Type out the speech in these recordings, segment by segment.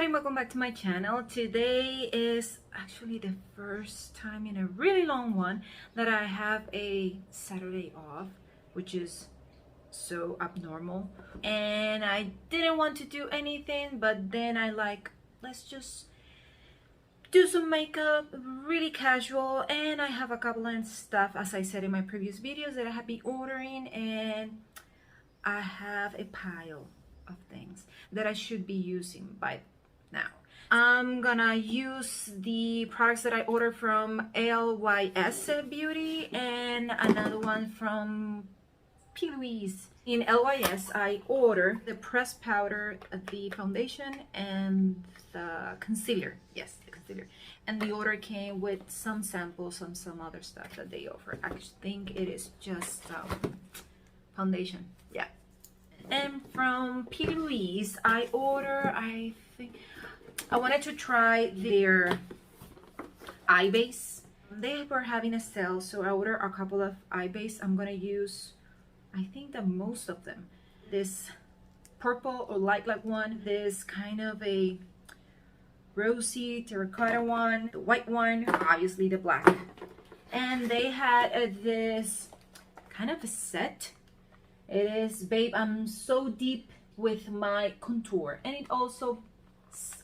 everybody, welcome back to my channel. Today is actually the first time in a really long one that I have a Saturday off, which is so abnormal, and I didn't want to do anything, but then let's just do some makeup, really casual, and I have a couple of stuff, as I said in my previous videos, that I have been ordering, and I have a pile of things that I should be using by now. I'm gonna use the products that I ordered from LYS Beauty and another one from Louise. In LYS, I ordered the pressed powder, the foundation, and the concealer. Yes, the concealer. And the order came with some samples and some other stuff that they offer. I think it is just foundation. Yeah. And from Louise, I wanted to try their eye base. They were having a sale, so I ordered a couple of eye base. I'm gonna use, I think, that most of them. This purple or light one, this kind of a rosy terracotta one, the white one, obviously the black. And they had this kind of a set. It is, babe, I'm so deep with my contour, and it also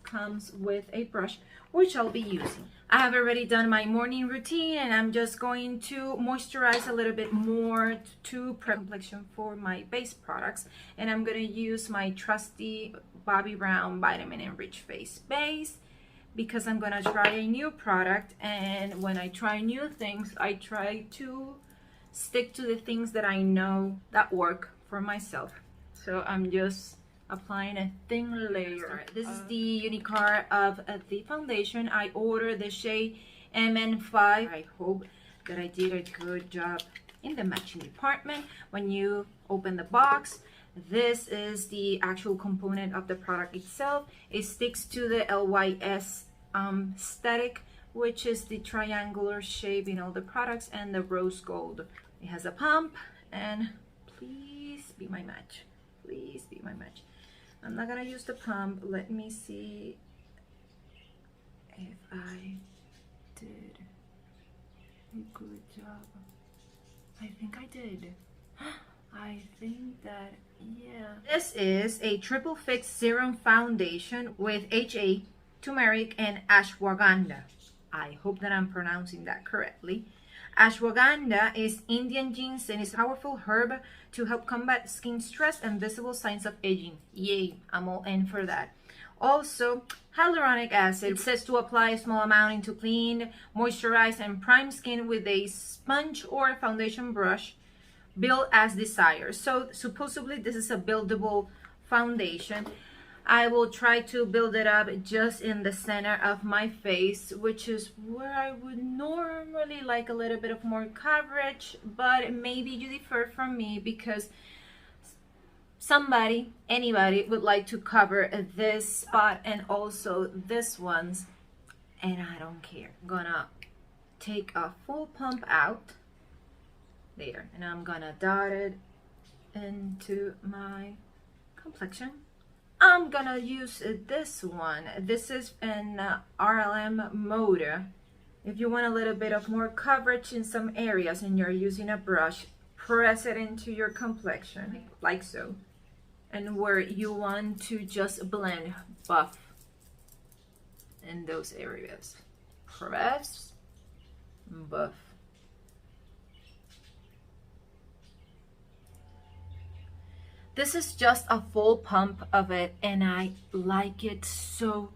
comes with a brush, which I'll be using. I have already done my morning routine, and I'm just going to moisturize a little bit more to prep complexion for my base products. And I'm going to use my trusty Bobbi Brown Vitamin Enrich Face Base, because I'm going to try a new product, and when I try new things, I try to stick to the things that I know that work for myself. So I'm just applying a thin layer. This is the Unicar of the foundation. I ordered the shade MN5. I hope that I did a good job in the matching department. When you open the box, this is the actual component of the product itself. It sticks to the LYS aesthetic, which is the triangular shape in all the products, and the rose gold. It has a pump, and please be my match. Please be my match. I'm not gonna use the pump. Let me see if I did a good job. I think I did. I think that, yeah. This is a triple fix serum foundation with HA, turmeric, and ashwagandha. I hope that I'm pronouncing that correctly. Ashwagandha is Indian ginseng, is a powerful herb to help combat skin stress and visible signs of aging. Yay, I'm all in for that. Also, hyaluronic acid. It says to apply a small amount into clean, moisturize, and prime skin with a sponge or foundation brush. Build as desired. So supposedly this is a buildable foundation. I will try to build it up just in the center of my face, which is where I would normally like a little bit of more coverage, but maybe you differ from me, because anybody would like to cover this spot and also this one's, and I don't care. I'm gonna take a full pump out there, and I'm gonna dot it into my complexion. I'm gonna use this one. This is an RLM mode. If you want a little bit of more coverage in some areas and you're using a brush, press it into your complexion like so. And where you want to just blend, buff in those areas, press, buff. This is just a full pump of it, and I like it so,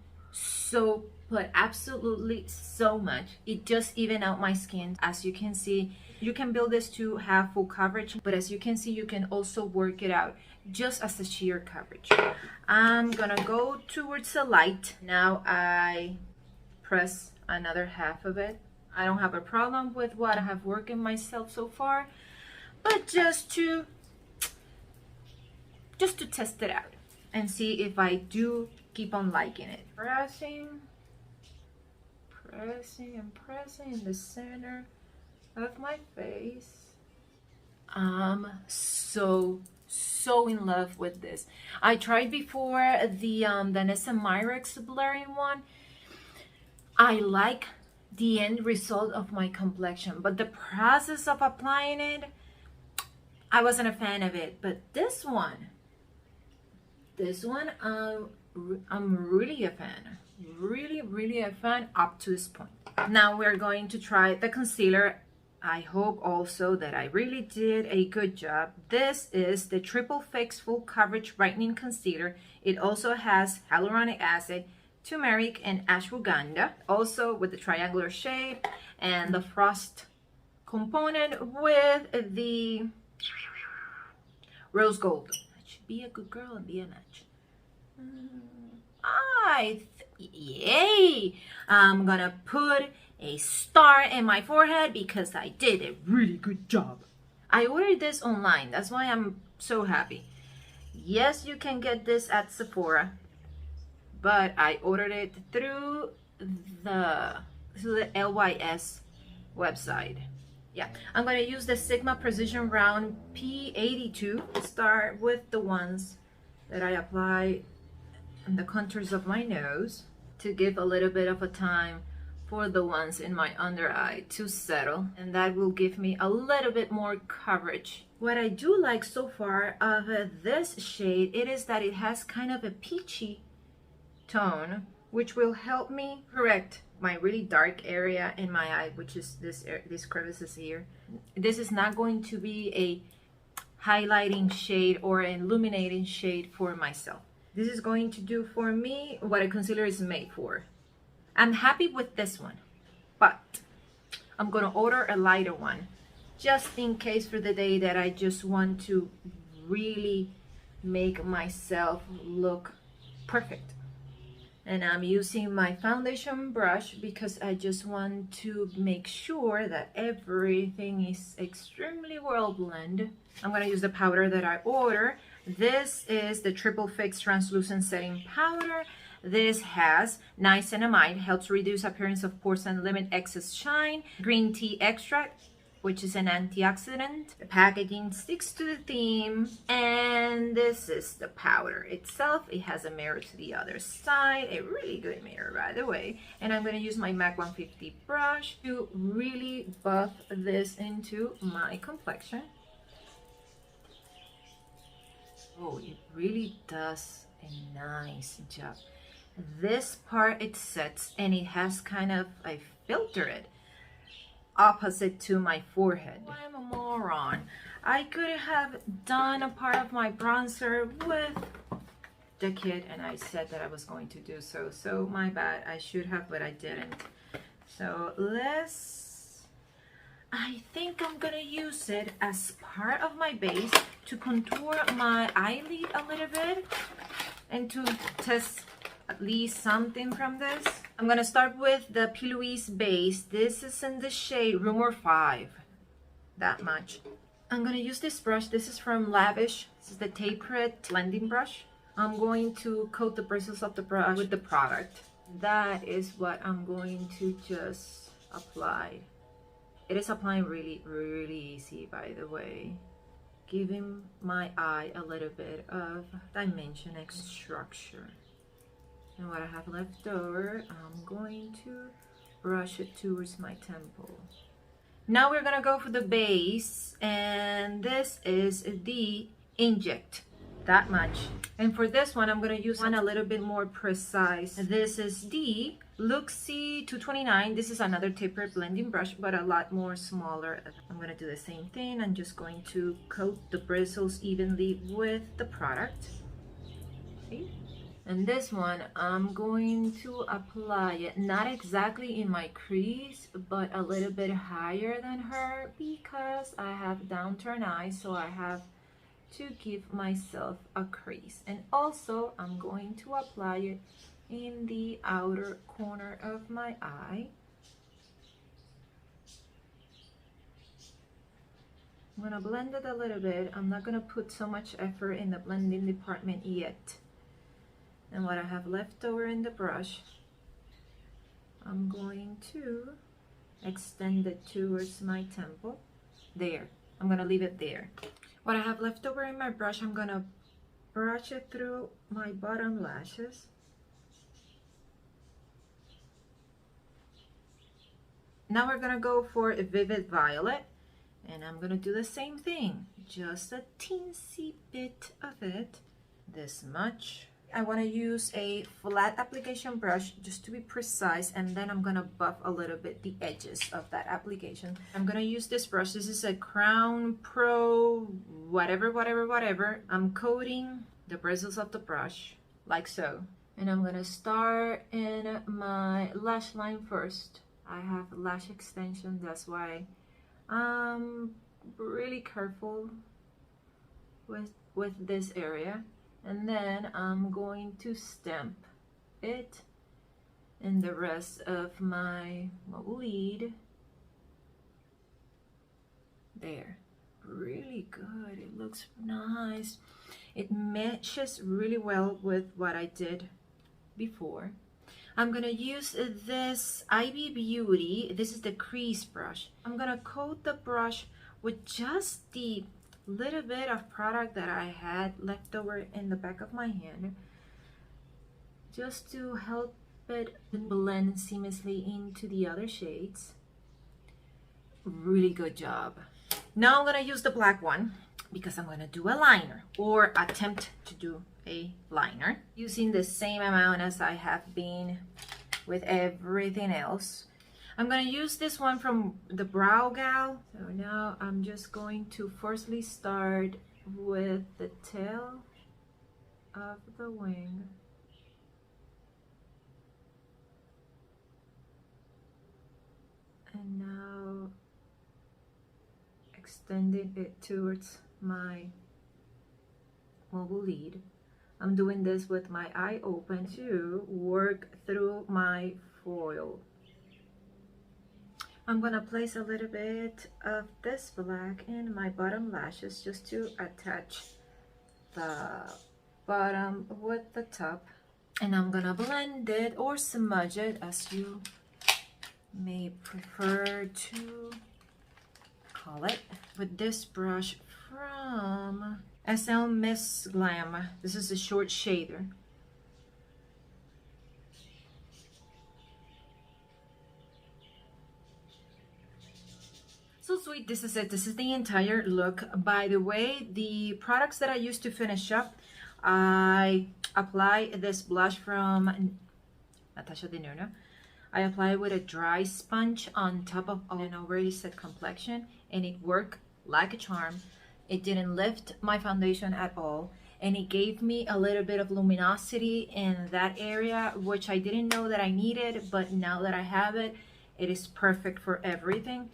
but absolutely so much. It just even out my skin. As you can see, you can build this to have full coverage, but as you can see, you can also work it out just as a sheer coverage. I'm gonna go towards the light. Now I press another half of it. I don't have a problem with what I have worked in myself so far, but just to test it out and see if I do keep on liking it. Pressing and pressing in the center of my face. I'm so so in love with this. I tried before the Vanessa Myrex blurring one. I like the end result of my complexion, but the process of applying it, I wasn't a fan of it. But this one, I'm really a fan. Really a fan up to this point. Now we're going to try the concealer. I hope also that I really did a good job. This is the Triple Fix Full Coverage Brightening Concealer. It also has hyaluronic acid, turmeric, and ashwagandha, also with the triangular shape and the frost component with the rose gold. I should be a good girl and be a match. Yay! I'm gonna put a star in my forehead because I did a really good job. I ordered this online, that's why I'm so happy. Yes, you can get this at Sephora, but I ordered it through the LYS website. Yeah, I'm gonna use the Sigma Precision Round P82. Start with the ones that I apply on the contours of my nose to give a little bit of a time for the ones in my under eye to settle, and that will give me a little bit more coverage. What I do like so far of this shade, it is that it has kind of a peachy tone, which will help me correct my really dark area in my eye, which is this crevices here. This is not going to be a highlighting shade or an illuminating shade for myself. This is going to do for me what a concealer is made for. I'm happy with this one, but I'm gonna order a lighter one just in case for the day that I just want to really make myself look perfect. And I'm using my foundation brush because I just want to make sure that everything is extremely well blended. I'm gonna use the powder that I ordered. This is the Triple Fix Translucent Setting Powder. This has niacinamide, helps reduce appearance of pores and limit excess shine. Green tea extract, which is an antioxidant. The packaging sticks to the theme. And this is the powder itself. It has a mirror to the other side. A really good mirror, by the way. And I'm going to use my MAC 150 brush to really buff this into my complexion. Oh, it really does a nice job. This part, it sets and it has kind of, I filter it opposite to my forehead. I'm a moron. I could have done a part of my bronzer with the kit, and I said that I was going to do so. So my bad. I should have, but I didn't. So I think I'm gonna use it as part of my base to contour my eyelid a little bit and to test at least something from this. I'm gonna start with the Louise base. This is in the shade Rumour 5. That much. I'm gonna use this brush. This is from Lavish. This is the tapered blending brush. I'm going to coat the bristles of the brush with the product. That is what I'm going to just apply. It is applying really easy, by the way. Giving my eye a little bit of dimension and structure. And what I have left over, I'm going to brush it towards my temple. Now we're gonna go for the base, and this is the Inject. That much. And for this one, I'm gonna use one a little bit more precise. This is the Luxie 229. This is another tapered blending brush, but a lot more smaller. I'm gonna do the same thing. I'm just going to coat the bristles evenly with the product. See? And this one, I'm going to apply it not exactly in my crease, but a little bit higher than her because I have downturned eyes, so I have to give myself a crease. And also, I'm going to apply it in the outer corner of my eye. I'm gonna blend it a little bit. I'm not gonna put so much effort in the blending department yet. And what I have left over in the brush, I'm going to extend it towards my temple. There. I'm gonna leave it there. What I have left over in my brush, I'm gonna brush it through my bottom lashes. Now we're gonna go for a Vivid Violet, and I'm gonna do the same thing, just a teensy bit of it, this much. I want to use a flat application brush just to be precise, and then I'm gonna buff a little bit the edges of that application. I'm gonna use this brush. This is a Crown Pro whatever. I'm coating the bristles of the brush like so, and I'm gonna start in my lash line first. I have lash extension, that's why I'm really careful with this area. And then I'm going to stamp it in the rest of my lid. There, really good. It looks nice. It matches really well with what I did before. I'm gonna use this LYS Beauty. This is the crease brush. I'm gonna coat the brush with just the little bit of product that I had left over in the back of my hand, just to help it blend seamlessly into the other shades. Really good job. Now I'm gonna use the black one because I'm gonna do a liner, or attempt to do a liner, using the same amount as I have been with everything else. I'm gonna use this one from the Brow Gal. So now I'm just going to firstly start with the tail of the wing. And now extending it towards my mobile lead. I'm doing this with my eye open to work through my foil. I'm gonna place a little bit of this black in my bottom lashes just to attach the bottom with the top. And I'm gonna blend it or smudge it as you may prefer to call it, with this brush from SL Miss Glam. This is a short shader. So sweet. This is it. This is the entire look. By the way, the products that I used to finish up, I apply this blush from Natasha Denona. I apply with a dry sponge on top of an already set complexion, and it worked like a charm. It didn't lift my foundation at all, and it gave me a little bit of luminosity in that area, which I didn't know that I needed, but now that I have it, it is perfect for everything.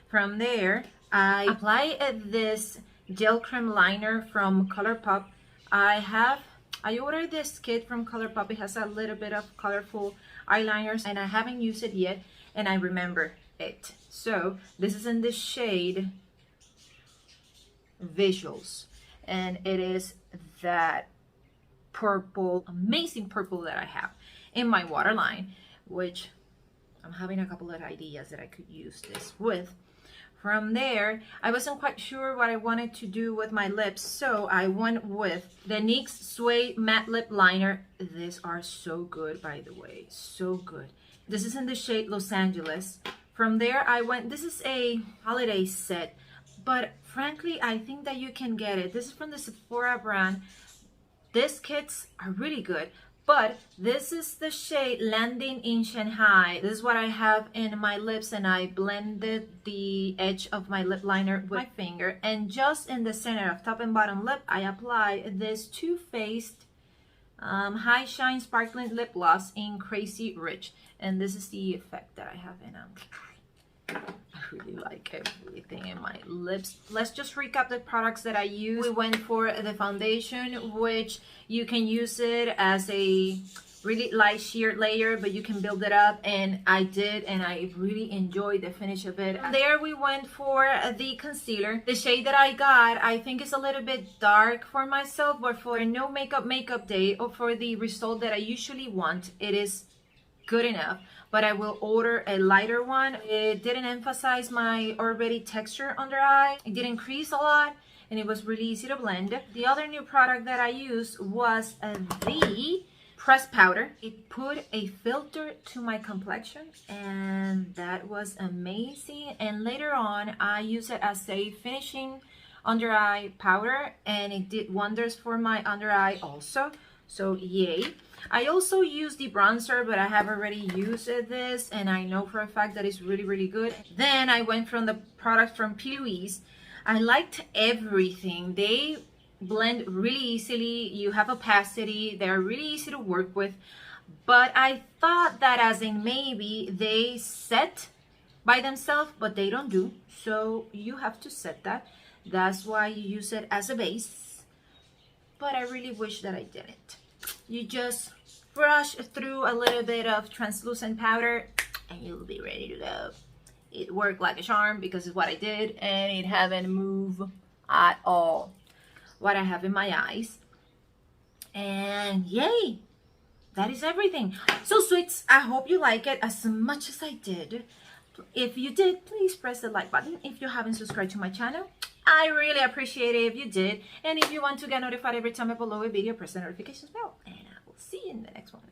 From there, I apply this gel creme liner from Colourpop. I ordered this kit from Colourpop. It has a little bit of colorful eyeliners, and I haven't used it yet, and I remember it. So this is in the shade Visuals, and it is that purple, amazing purple that I have in my waterline, which I'm having a couple of ideas that I could use this with. From there, I wasn't quite sure what I wanted to do with my lips, so I went with the NYX Sway Matte Lip Liner. These are so good, by the way, so good. This is in the shade Los Angeles. From there, I went, this is a holiday set, but frankly, I think that you can get it. This is from the Sephora brand. These kits are really good. But this is the shade Landing in Shanghai. This is what I have in my lips, and I blended the edge of my lip liner with my finger. And just in the center of top and bottom lip, I applied this Too Faced High Shine Sparkling Lip Gloss in Crazy Rich. And this is the effect that I have in them. I really like everything in my lips. Let's just recap the products that I used. We went for the foundation, which you can use it as a really light sheer layer, but you can build it up, and I did, and I really enjoyed the finish of it. From there, we went for the concealer. The shade that I got, I think is a little bit dark for myself, but for a no makeup day, or for the result that I usually want, it is good enough. But I will order a lighter one. It didn't emphasize my already texture under eye. It didn't crease a lot, and it was really easy to blend. The other new product that I used was the pressed powder. It put a filter to my complexion, and that was amazing. And later on, I used it as a finishing under eye powder, and it did wonders for my under eye also. So yay. I also used the bronzer, but I have already used this, and I know for a fact that it's really, really good. Then I went from the product from Louise. I liked everything. They blend really easily. You have opacity. They're really easy to work with. But I thought that as in maybe they set by themselves, but they don't do. So you have to set that. That's why you use it as a base. But I really wish that I didn't. You just brush through a little bit of translucent powder and you'll be ready to go. It worked like a charm because it's what I did, and it haven't moved at all what I have in my eyes. And yay, that is everything. So sweets, I hope you like it as much as I did. If you did, please press the like button. If you haven't subscribed to my channel, I really appreciate it if you did. And if you want to get notified every time I upload a video, press the notifications bell. And I will see you in the next one.